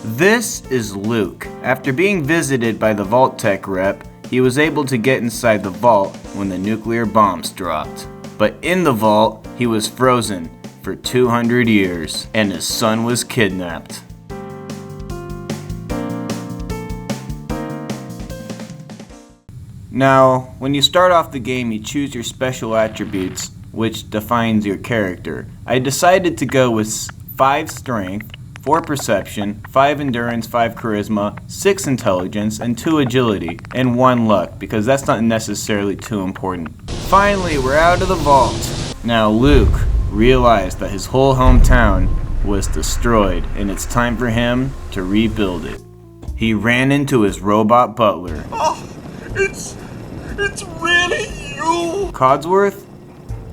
This is Luke. After being visited by the Vault Tech rep, he was able to get inside the vault when the nuclear bombs dropped. But in the vault, he was frozen for 200 years, and his son was kidnapped. Now, when you start off the game, you choose your special attributes, which defines your character. I decided to go with 5 strength, 4 perception, 5 endurance, 5 charisma, 6 intelligence, and 2 agility, and 1 luck, because that's not necessarily too important. Finally, we're out of the vault. Now Luke realized that his whole hometown was destroyed, and it's time for him to rebuild it. He ran into his robot butler. Oh, it's really you! Codsworth?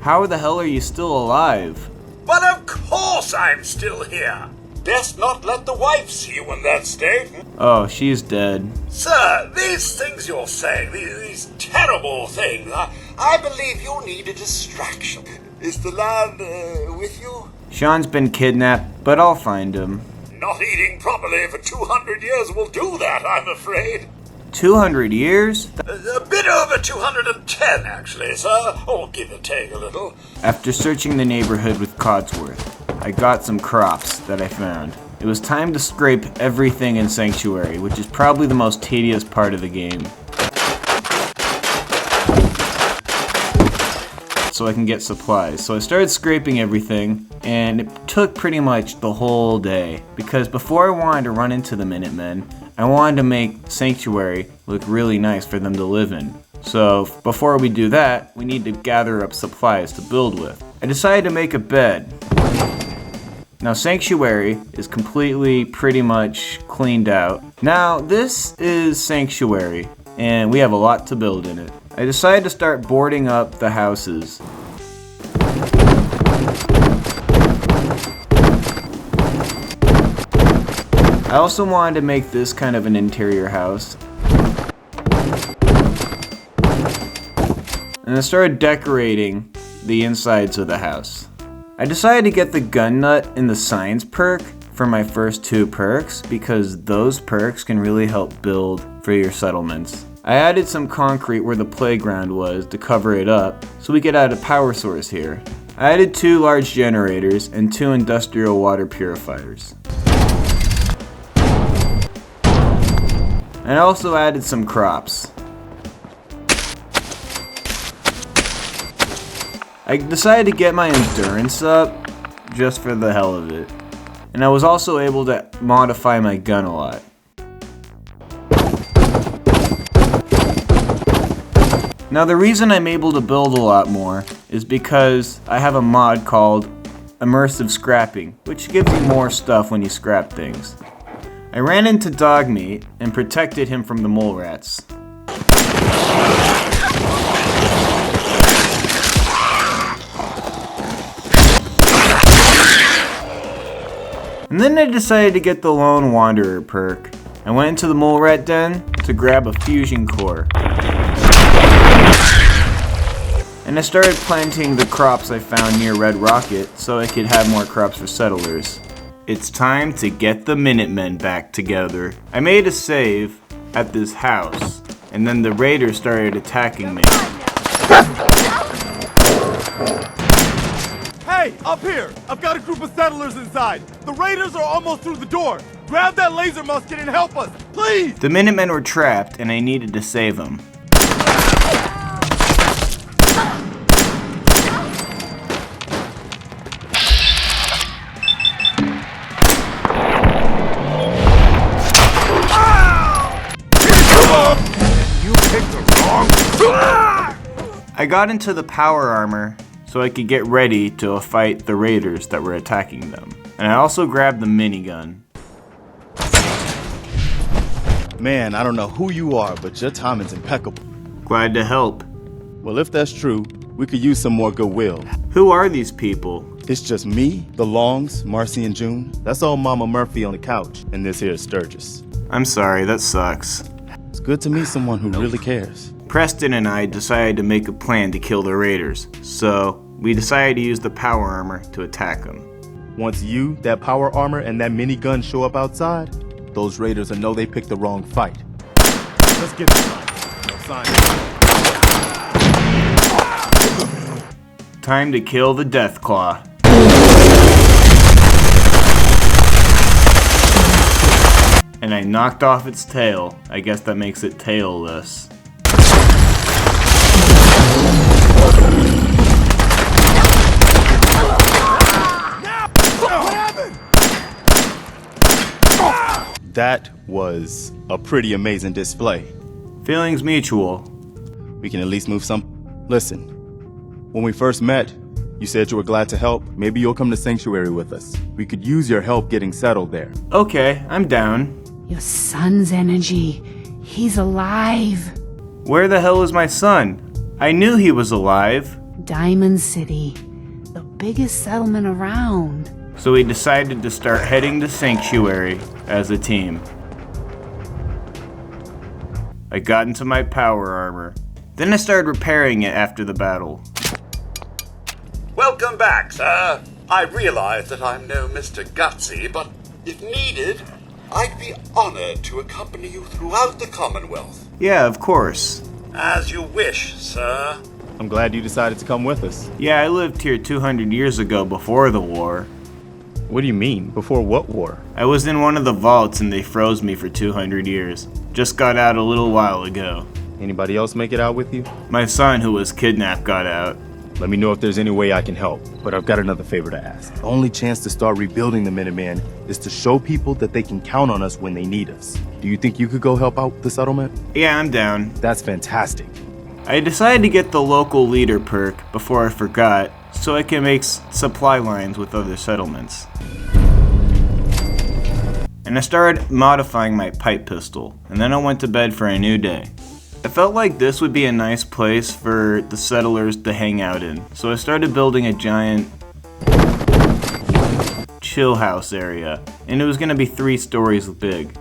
How the hell are you still alive? But of course I'm still here. Best not let the wife see you in that state. Oh, she's dead. Sir, these things you're saying, these terrible things, I believe you need a distraction. Is the lad with you? Sean's been kidnapped, but I'll find him. Not eating properly for 200 years will do that, I'm afraid. 200 years? A bit over 210, actually, sir. Or give or take a little. After searching the neighborhood with Codsworth, I got some crops that I found. It was time to scrape everything in Sanctuary, which is probably the most tedious part of the game. So I can get supplies. So I started scraping everything, and it took pretty much the whole day. Because before I wanted to run into the Minutemen, I wanted to make Sanctuary look really nice for them to live in. So before we do that, we need to gather up supplies to build with. I decided to make a bed. Now Sanctuary is completely pretty much cleaned out. Now this is Sanctuary, and we have a lot to build in it. I decided to start boarding up the houses. I also wanted to make this kind of an interior house. And I started decorating the insides of the house. I decided to get the gun nut and the science perk for my first 2 perks because those perks can really help build for your settlements. I added some concrete where the playground was to cover it up so we could add a power source here. I added 2 large generators and 2 industrial water purifiers. And I also added some crops. I decided to get my endurance up just for the hell of it. And I was also able to modify my gun a lot. Now the reason I'm able to build a lot more is because I have a mod called Immersive Scrapping, which gives you more stuff when you scrap things. I ran into Dogmeat and protected him from the mole rats. And then I decided to get the Lone Wanderer perk. I went into the mole rat den to grab a fusion core. And I started planting the crops I found near Red Rocket so I could have more crops for settlers. It's time to get the Minutemen back together. I made a save at this house, and then the raiders started attacking me. Hey, up here! I've got a group of settlers inside. The raiders are almost through the door. Grab that laser musket and help us, please! The Minutemen were trapped, and I needed to save them. I got into the power armor so I could get ready to fight the raiders that were attacking them. And I also grabbed the minigun. Man, I don't know who you are, but your timing's impeccable. Glad to help. Well, if that's true, we could use some more goodwill. Who are these people? It's just me, the Longs, Marcy and June. That's old Mama Murphy on the couch, and this here is Sturgis. I'm sorry, that sucks. It's good to meet someone who really cares. Preston and I decided to make a plan to kill the raiders, so we decided to use the power armor to attack them. Once you, that power armor, and that minigun show up outside, those raiders will know they picked the wrong fight. Let's get inside. No sign. Time to kill the Deathclaw. And I knocked off its tail. I guess that makes it tailless. That was a pretty amazing display. Feelings mutual. We can at least move some. Listen, when we first met, you said you were glad to help. Maybe you'll come to Sanctuary with us. We could use your help getting settled there. Okay, I'm down. Your son's energy. He's alive. Where the hell is my son? I knew he was alive. Diamond City. The biggest settlement around. So we decided to start heading to Sanctuary as a team. I got into my power armor. Then I started repairing it after the battle. Welcome back, sir. I realize that I'm no Mr. Gutsy, but if needed, I'd be honored to accompany you throughout the Commonwealth. Yeah, of course. As you wish, sir. I'm glad you decided to come with us. Yeah, I lived here 200 years ago before the war. What do you mean? Before what war? I was in one of the vaults and they froze me for 200 years. Just got out a little while ago. Anybody else make it out with you? My son, who was kidnapped, got out. Let me know if there's any way I can help, but I've got another favor to ask. The only chance to start rebuilding the Minuteman is to show people that they can count on us when they need us. Do you think you could go help out the settlement? Yeah, I'm down. That's fantastic. I decided to get the local leader perk before I forgot, so I can make supply lines with other settlements. And I started modifying my pipe pistol, and then I went to bed for a new day. I felt like this would be a nice place for the settlers to hang out in, so I started building a giant chill house area, and it was going to be 3 stories big.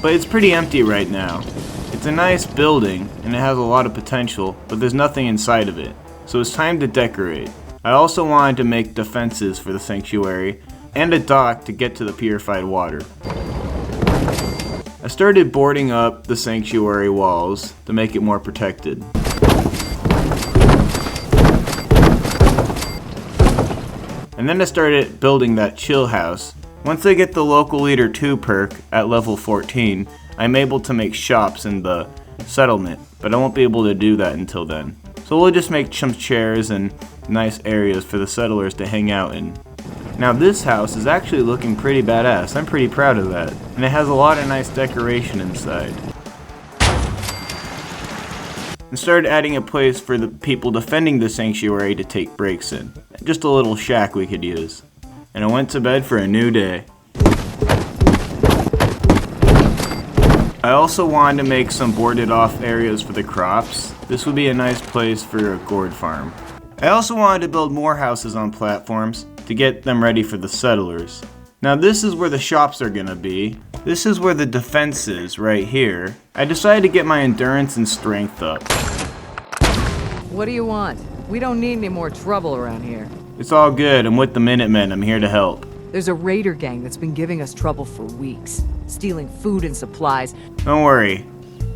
But it's pretty empty right now. It's a nice building, and it has a lot of potential, but there's nothing inside of it, so it's time to decorate. I also wanted to make defenses for the sanctuary, and a dock to get to the purified water. I started boarding up the sanctuary walls to make it more protected. And then I started building that chill house. Once I get the local leader 2 perk at level 14, I'm able to make shops in the settlement, but I won't be able to do that until then. So we'll just make some chairs and nice areas for the settlers to hang out in. Now this house is actually looking pretty badass. I'm pretty proud of that. And it has a lot of nice decoration inside. And started adding a place for the people defending the sanctuary to take breaks in. Just a little shack we could use. And I went to bed for a new day. I also wanted to make some boarded off areas for the crops. This would be a nice place for a gourd farm. I also wanted to build more houses on platforms to get them ready for the settlers. Now this is where the shops are gonna be. This is where the defense is, right here. I decided to get my endurance and strength up. What do you want? We don't need any more trouble around here. It's all good, I'm with the Minutemen, I'm here to help. There's a raider gang that's been giving us trouble for weeks, stealing food and supplies. Don't worry,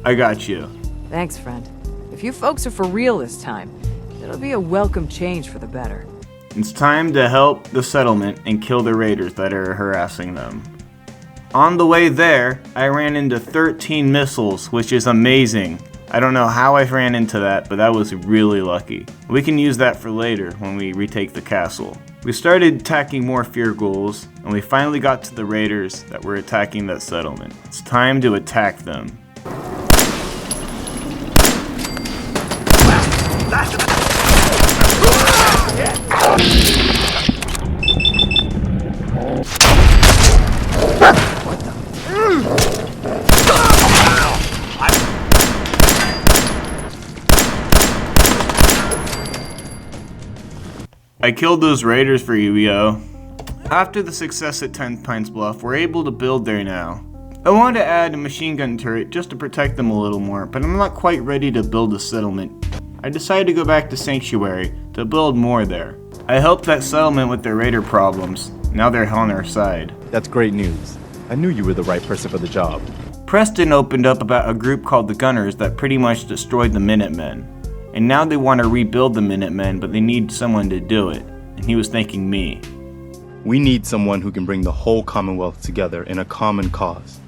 I got you. Thanks, friend. If you folks are for real this time, it'll be a welcome change for the better. It's time to help the settlement and kill the raiders that are harassing them. On the way there, I ran into 13 missiles, which is amazing. I don't know how I ran into that, but that was really lucky. We can use that for later when we retake the castle. We started attacking more fear ghouls, and we finally got to the raiders that were attacking that settlement. It's time to attack them. I killed those raiders for you, yo. After the success at 10 Pines Bluff, we're able to build there now. I wanted to add a machine gun turret just to protect them a little more, but I'm not quite ready to build a settlement. I decided to go back to Sanctuary to build more there. I helped that settlement with their raider problems, Now they're on our side. That's great news. I knew you were the right person for the job. Preston opened up about a group called the Gunners that pretty much destroyed the Minutemen. And now they want to rebuild the Minutemen, but they need someone to do it. And he was thanking me. We need someone who can bring the whole Commonwealth together in a common cause.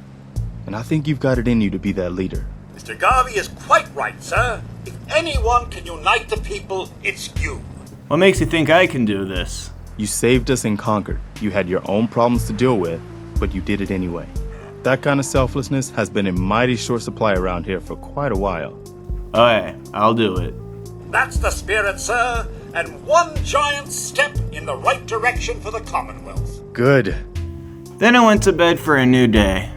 And I think you've got it in you to be that leader. Mr. Garvey is quite right, sir. If anyone can unite the people, it's you. What makes you think I can do this? You saved us in Concord. You had your own problems to deal with, but you did it anyway. That kind of selflessness has been in mighty short supply around here for quite a while. Okay, I'll do it. That's the spirit, sir, and one giant step in the right direction for the Commonwealth. Good. Then I went to bed for a new day.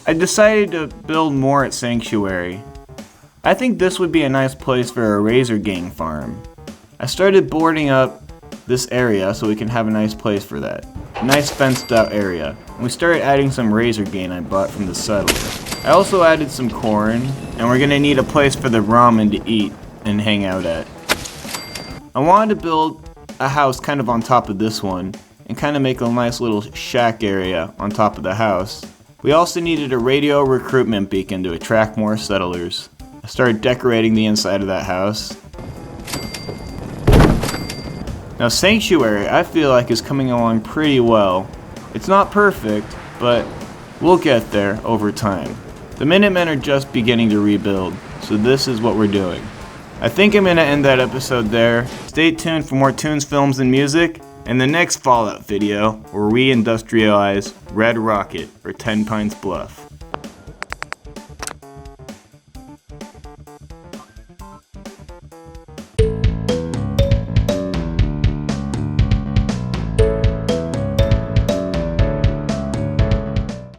I decided to build more at Sanctuary. I think this would be a nice place for a Razor Gang farm. I started boarding up this area so we can have a nice place for that. A nice fenced out area. And we started adding some Razor Gang I bought from the settler. I also added some corn, and we're gonna need a place for the ramen to eat and hang out at. I wanted to build a house kind of on top of this one, and kind of make a nice little shack area on top of the house. We also needed a radio recruitment beacon to attract more settlers. I started decorating the inside of that house. Now Sanctuary, I feel like, is coming along pretty well. It's not perfect, but we'll get there over time. The Minutemen are just beginning to rebuild, so this is what we're doing. I think I'm going to end that episode there. Stay tuned for more Toons, films, and music, and the next Fallout video where we industrialize Red Rocket or 10 Pines Bluff.